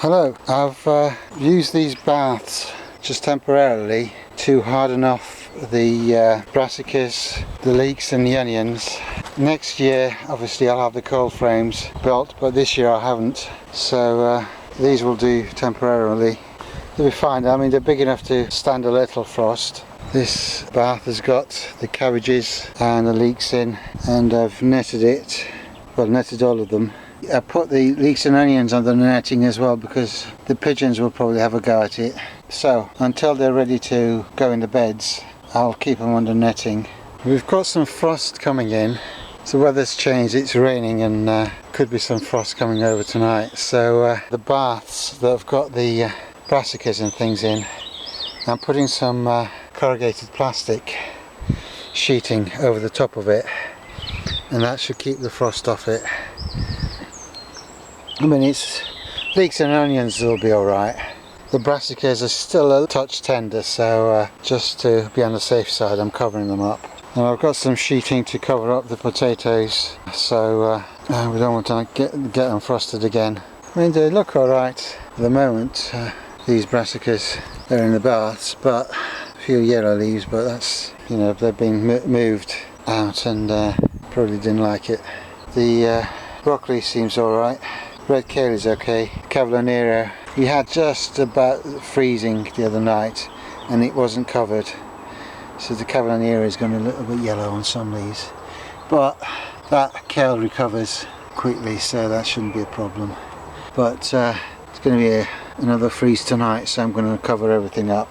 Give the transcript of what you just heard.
Hello, I've used these baths just temporarily to harden off the brassicas, the leeks and the onions. Next year obviously I'll have the cold frames built, but this year I haven't, so these will do temporarily. They'll be fine. I mean, they're big enough to stand a little frost. This bath has got the cabbages and the leeks in, and I've netted it, well, netted all of them. I put the leeks and onions under the netting as well because the pigeons will probably have a go at it. So until they're ready to go in the beds, I'll keep them under netting. We've got some frost coming in. The weather's changed, it's raining, and could be some frost coming over tonight. So the baths that have got the brassicas and things in, I'm putting some corrugated plastic sheeting over the top of it, and that should keep the frost off it. I mean, it's leeks and onions will be alright. The brassicas are still a touch tender, so just to be on the safe side, I'm covering them up. And I've got some sheeting to cover up the potatoes, so we don't want to get them frosted again. I mean, they look alright at the moment, these brassicas. They're in the baths, but a few yellow leaves, but that's, you know, they've been moved out and probably didn't like it. The broccoli seems alright. Red kale is okay. Cavallonera, we had just about freezing the other night and it wasn't covered, so the Cavallonera is going a little bit yellow on some leaves, but that kale recovers quickly, so that shouldn't be a problem. But it's going to be another freeze tonight, so I'm going to cover everything up.